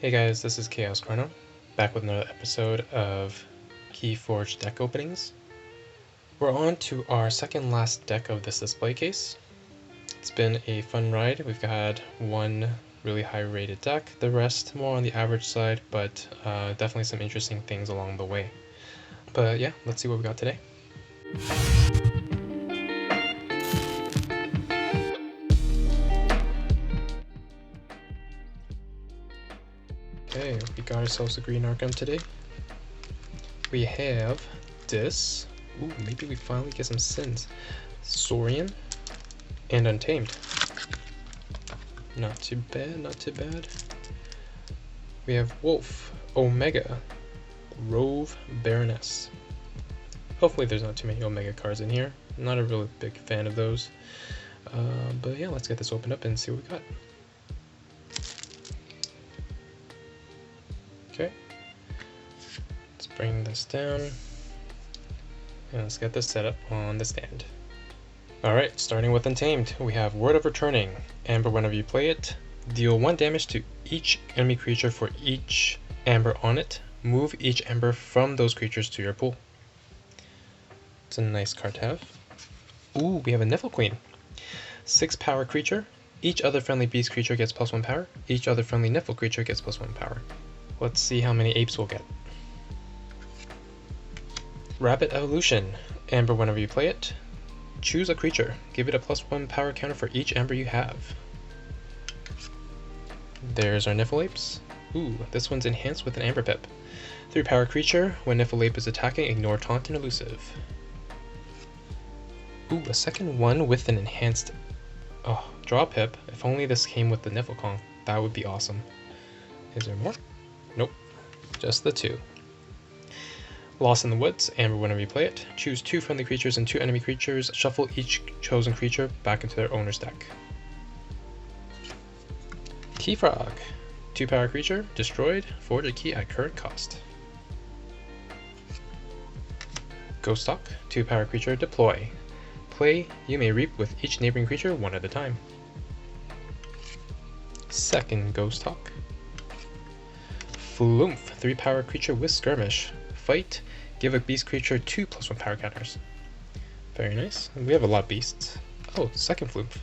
Hey guys, this is Chaos Chrono, back with another episode of Keyforge deck openings. We're on to our second last deck of this display case. It's been a fun ride. We've had one really high rated deck, the rest more on the average side, but definitely some interesting things along the way. But yeah, let's see what we got today. Okay, we got ourselves a green Arkham today. We have this. Ooh, maybe we finally get some Sins. Saurian and Untamed. Not too bad, not too bad. We have Wolf, Omega, Rove, Baroness. Hopefully there's not too many Omega cards in here. I'm not a really big fan of those. But yeah, let's get this opened up and see what we got. Okay. Let's bring this down. And let's get this set up on the stand. Alright, starting with Untamed, we have Word of Returning. Amber, whenever you play it, deal 1 damage to each enemy creature for each amber on it. Move each amber from those creatures to your pool. It's a nice card to have. Ooh, we have a Nifflequeen. 6 power creature. Each other friendly beast creature gets +1 power. Each other friendly Niffle creature gets +1 power. Let's see how many apes we'll get. Rabbit Evolution. Amber, whenever you play it, choose a creature. Give it a +1 power counter for each amber you have. There's our Niffle Apes. Ooh, this one's enhanced with an Amber Pip. 3 power creature. When Niffle Ape is attacking, ignore Taunt and Elusive. Ooh, a second one with an enhanced... Oh, draw Pip. If only this came with the Nifflecon. That would be awesome. Is there more? Nope. Just the 2. Lost in the Woods. Amber, whenever you play it, choose 2 friendly creatures and 2 enemy creatures. Shuffle each chosen creature back into their owner's deck. Key Frog. 2 power creature. Destroyed. Forge a key at current cost. Ghost Hawk. 2 power creature. Deploy. Play, you may reap with each neighboring creature 1 at a time. Second Ghost Hawk. Flumph. 3 power creature with Skirmish. Fight, give a beast creature 2 +1 power counters. Very nice. We have a lot of beasts. Oh, second Flumph.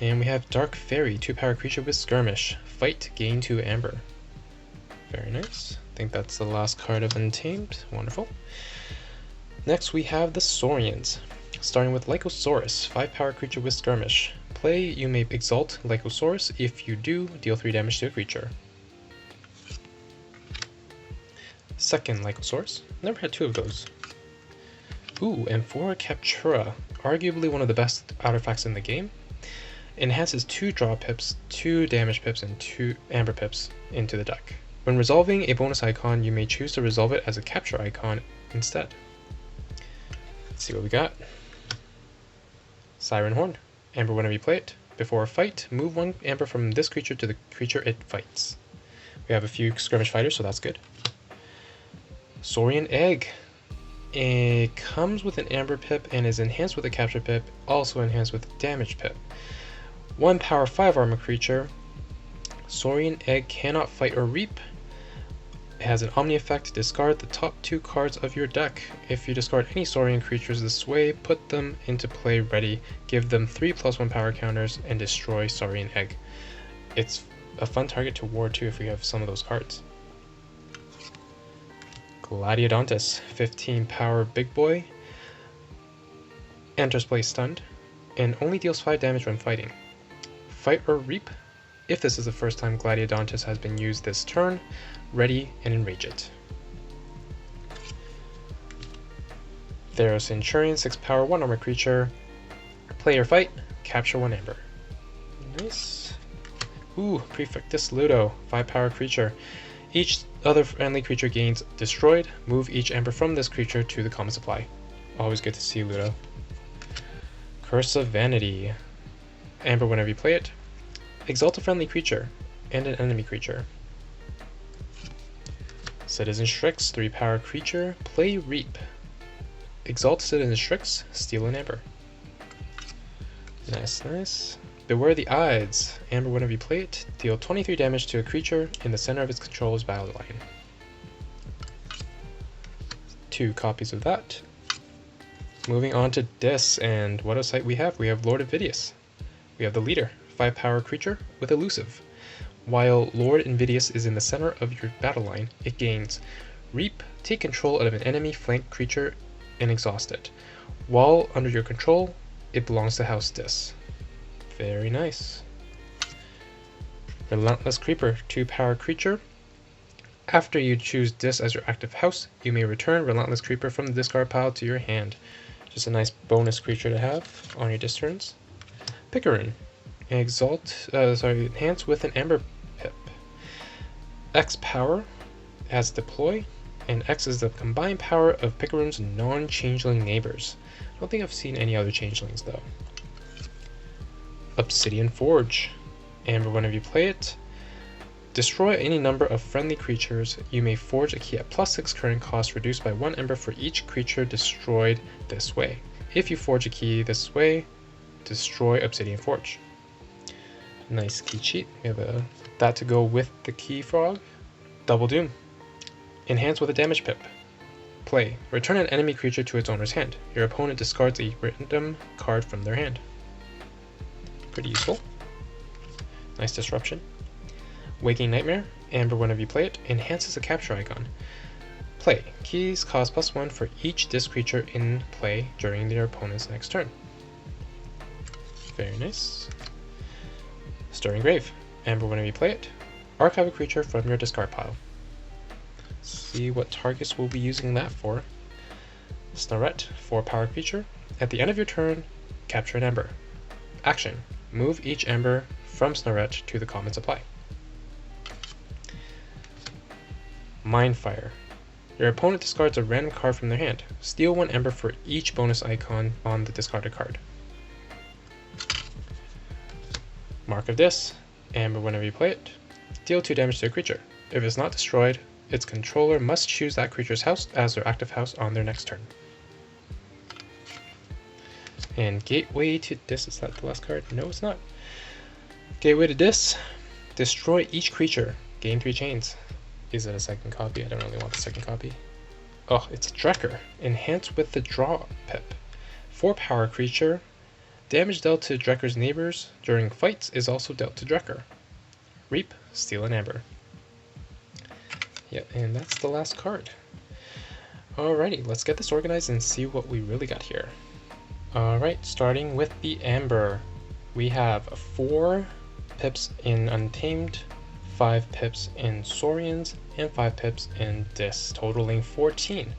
And we have Dark Fairy, 2 power creature with Skirmish. Fight, gain 2 amber. Very nice. I think that's the last card of Untamed. Wonderful. Next we have the Saurians. Starting with Lycosaurus, 5 power creature with Skirmish. Play, you may exalt Lycosaurus. If you do, deal 3 damage to a creature. Second Lycosaurus. Never had 2 of those. Ooh, Amphora Captura. Arguably one of the best artifacts in the game. Enhances 2 draw pips, 2 damage pips, and 2 amber pips into the deck. When resolving a bonus icon, you may choose to resolve it as a capture icon instead. Let's see what we got. Siren Horn. Amber, whenever you play it, before a fight, move 1 amber from this creature to the creature it fights. We have a few skirmish fighters, so that's good. Saurian Egg. It comes with an Amber Pip and is enhanced with a Capture Pip, also enhanced with a Damage Pip. 1 power 5 armor creature. Saurian Egg cannot fight or reap. It has an Omni effect. Discard the top 2 cards of your deck. If you discard any Saurian creatures this way, put them into play ready, give them 3 +1 power counters, and destroy Saurian Egg. It's a fun target to ward too if we have some of those cards. Gladiodontus, 15 power big boy, enters play stunned, and only deals 5 damage when fighting. Fight or reap. If this is the first time Gladiodontus has been used this turn, ready and enrage it. Theros Centurion, 6 power 1 armor creature. Play or fight, capture 1 amber. Nice. Ooh, Prefectus Ludo, 5 power creature. Each other friendly creature gains destroyed. Move each amber from this creature to the common supply. Always good to see Ludo. Curse of Vanity. Amber, whenever you play it, exalt a friendly creature and an enemy creature. Citizen Strix, 3 power creature. Play Reap. Exalt Citizen Strix, steal an amber. Nice, nice. Beware the Odds. Amber, whenever you play it, deal 23 damage to a creature in the center of its controller's battle line. 2 copies of that. Moving on to Dis, and what a sight we have. We have Lord Invidious. We have the leader, 5 power creature with elusive. While Lord Invidious is in the center of your battle line, it gains Reap, take control of an enemy flank creature and exhaust it. While under your control, it belongs to House Dis. Very nice. Relentless Creeper, 2 power creature. After you choose Dis as your active house, you may return Relentless Creeper from the discard pile to your hand. Just a nice bonus creature to have on your Dis turns. Picaroon, enhance with an Amber Pip. X power as deploy, and X is the combined power of Picaroon's non-changeling neighbors. I don't think I've seen any other changelings though. Obsidian Forge. Amber, whenever you play it, destroy any number of friendly creatures. You may forge a key at +6 current cost, reduced by 1 ember for each creature destroyed this way. If you forge a key this way, destroy Obsidian Forge. Nice key cheat. We have that to go with the Key Frog. Double Doom. Enhance with a damage pip. Play. Return an enemy creature to its owner's hand. Your opponent discards a random card from their hand. Pretty useful. Nice disruption. Waking Nightmare. Amber, whenever you play it, enhances a capture icon. Play. Keys cost +1 for each Dis creature in play during their opponent's next turn. Very nice. Stirring Grave. Amber, whenever you play it, archive a creature from your discard pile. See what targets we'll be using that for. Snarret, 4 power creature. At the end of your turn, capture an ember. Action. Move each ember from Snarret to the common supply. Mindfire. Your opponent discards a random card from their hand. Steal 1 ember for each bonus icon on the discarded card. Mark of Dis. Amber, whenever you play it, deal 2 damage to a creature. If it's not destroyed, its controller must choose that creature's house as their active house on their next turn. And Gateway to Dis, is that the last card? No, it's not. Gateway to Dis. Destroy each creature. Gain 3 chains. Is it a second copy? I don't really want the second copy. Oh, it's Drekker. Enhance with the Draw Pip. 4 power creature. Damage dealt to Drekker's neighbors during fights is also dealt to Drekker. Reap, steal an amber. Yep, and that's the last card. Alrighty, let's get this organized and see what we really got here. Alright, starting with the amber. We have 4 pips in Untamed, 5 pips in Saurians, and 5 pips in Dis, totaling 14.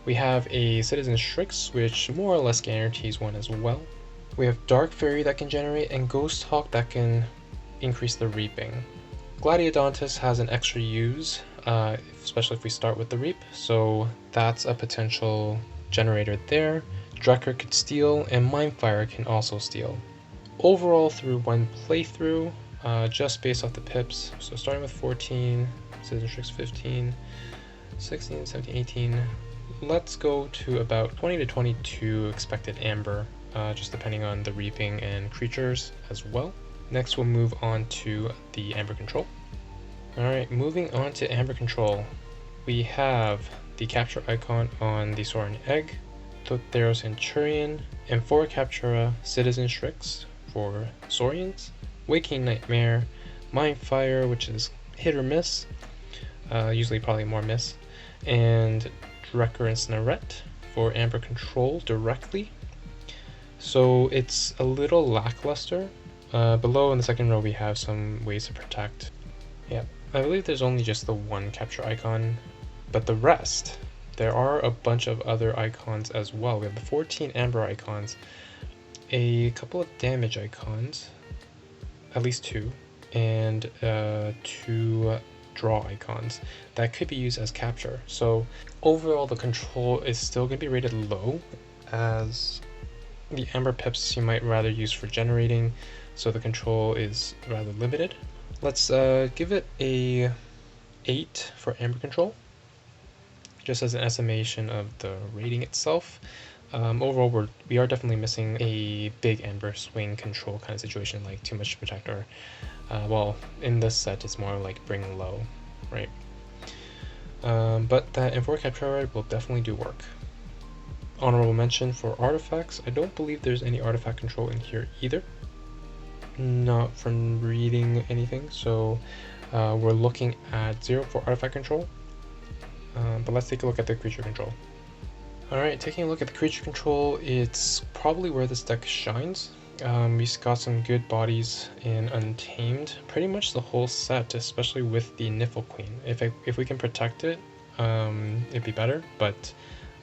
We have a Citizen Strix, which more or less guarantees 1 as well. We have Dark Fairy that can generate, and Ghost Hawk that can increase the reaping. Gladiodontus has an extra use, especially if we start with the reap, so that's a potential generator there. Drekker could steal, and Mindfire can also steal. Overall, through one playthrough, just based off the pips, so starting with 14, Citizen Strix 15, 16, 17, 18, let's go to about 20 to 22 expected amber, just depending on the reaping and creatures as well. Next we'll move on to the amber control. Alright, moving on to amber control, we have the capture icon on the Saurian Egg, Thero Centurion, and 4 Captura Citizen Strix for Saurians, Waking Nightmare, Mindfire, which is hit or miss, usually probably more miss, and Drekker and Snarret for amber control directly. So it's a little lackluster. Below in the second row we have some ways to protect. Yeah, I believe there's only just the 1 capture icon, but the rest, there are a bunch of other icons as well. We have the 14 amber icons, a couple of damage icons, at least 2, and 2 draw icons that could be used as capture. So overall the control is still going to be rated low, as the amber pips you might rather use for generating, so the control is rather limited. Let's give it a 8 for amber control, just as an estimation of the rating itself. Overall, we are definitely missing a big Amber swing control kind of situation, like too much to protect, or well, in this set it's more like bring low, right? But that M4 Captura will definitely do work. Honorable mention for artifacts. I don't believe there's any artifact control in here either. Not from reading anything, so we're looking at 0 for artifact control. But let's take a look at the creature control. Alright, taking a look at the creature control, it's probably where this deck shines. We've got some good bodies in Untamed, pretty much the whole set, especially with the Niffle Queen. If we can protect it, it'd be better, but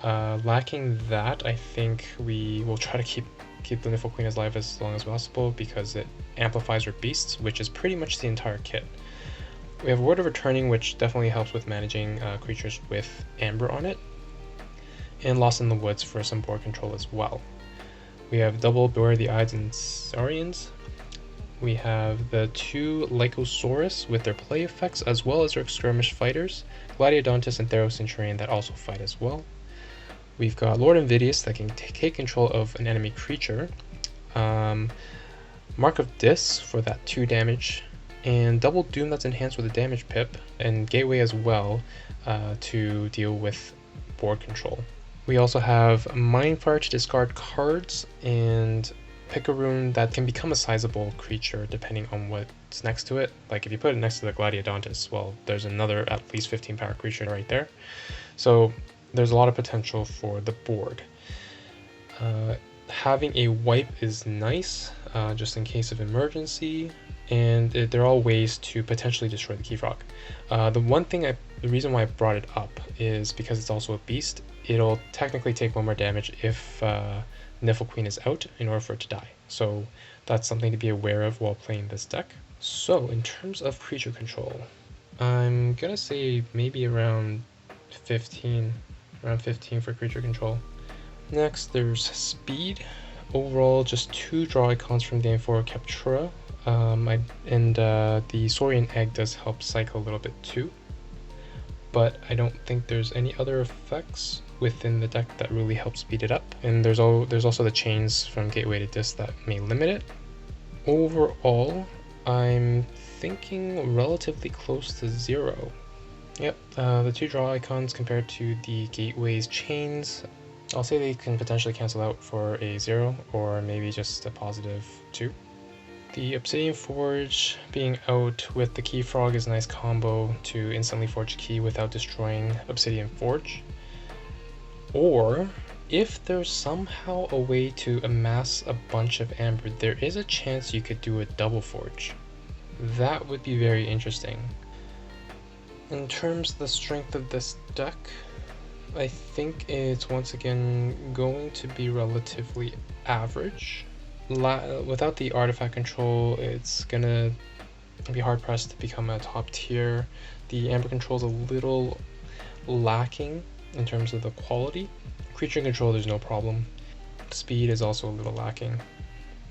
lacking that, I think we will try to keep the Niffle Queen alive as long as possible because it amplifies her beasts, which is pretty much the entire kit. We have Word of Returning, which definitely helps with managing creatures with Amber on it, and Lost in the Woods for some board control as well. We have double Beware the Ides and Saurians. We have the 2 Lycosaurus with their play effects, as well as their skirmish fighters, Gladiodontus and Therocenurion that also fight as well. We've got Lord Invidious that can take control of an enemy creature, Mark of Dis for that 2 damage, and Double Doom that's enhanced with a damage pip, and Gateway as well to deal with board control. We also have Mindfire to discard cards, and pick a rune that can become a sizable creature depending on what's next to it. Like if you put it next to the Gladiodontus, well, there's another at least 15 power creature right there. So there's a lot of potential for the board. Having a wipe is nice, just in case of emergency, and they're all ways to potentially destroy the Keyforge. The reason why I brought it up is because it's also a beast. It'll technically take 1 more damage if Niffle Queen is out in order for it to die. So that's something to be aware of while playing this deck. So in terms of creature control, I'm gonna say maybe around 15 for creature control. Next, there's speed. Overall, just 2 draw icons from game 4 Captura. The Saurian Egg does help cycle a little bit too. But I don't think there's any other effects within the deck that really help speed it up. And there's also the chains from Gateway to Dis that may limit it. Overall, I'm thinking relatively close to 0. Yep, the 2 draw icons compared to the Gateway's chains, I'll say they can potentially cancel out for a 0 or maybe just a positive 2. The Obsidian Forge being out with the Keyforge is a nice combo to instantly forge key without destroying Obsidian Forge. Or, if there's somehow a way to amass a bunch of Amber, there is a chance you could do a double forge. That would be very interesting. In terms of the strength of this deck, I think it's once again going to be relatively average. Without the artifact control, it's gonna be hard pressed to become a top tier. The Amber control is a little lacking in terms of the quality. Creature control, there's no problem. Speed is also a little lacking.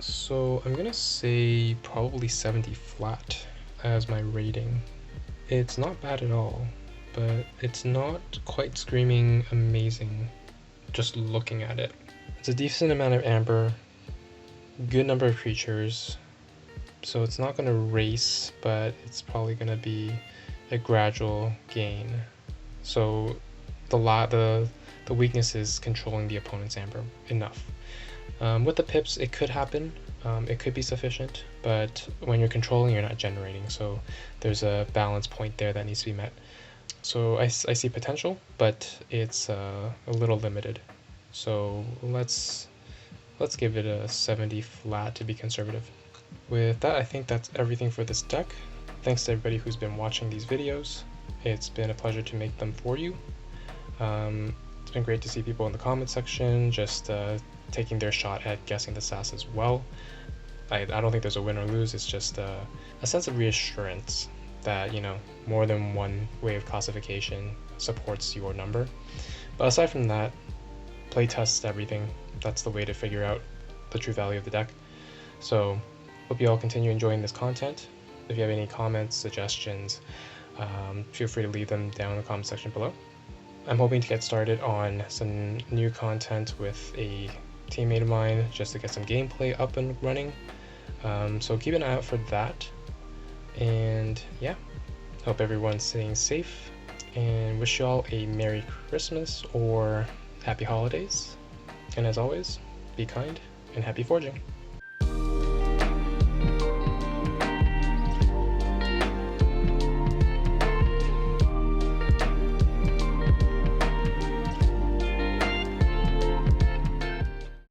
So I'm gonna say probably 70 flat as my rating. It's not bad at all, but it's not quite screaming amazing just looking at it. It's a decent amount of Amber, good number of creatures, so it's not going to race, but it's probably going to be a gradual gain. So the weakness is controlling the opponent's Amber enough. With the pips, it could happen. It could be sufficient, but when you're controlling, you're not generating, so there's a balance point there that needs to be met. So I see potential, but it's a little limited. So let's give it a 70 flat to be conservative. With that, I think that's everything for this deck. Thanks to everybody who's been watching these videos. It's been a pleasure to make them for you. It's been great to see people in the comment section just taking their shot at guessing the SAS as well. I don't think there's a win or lose, it's just a sense of reassurance that, you know, more than one way of classification supports your number. But aside from that, play test everything. That's the way to figure out the true value of the deck. So hope you all continue enjoying this content. If you have any comments, suggestions, feel free to leave them down in the comment section below. I'm hoping to get started on some new content with a teammate of mine just to get some gameplay up and running. So keep an eye out for that. And yeah, hope everyone's staying safe and wish you all a Merry Christmas or Happy Holidays. And as always, be kind and happy forging.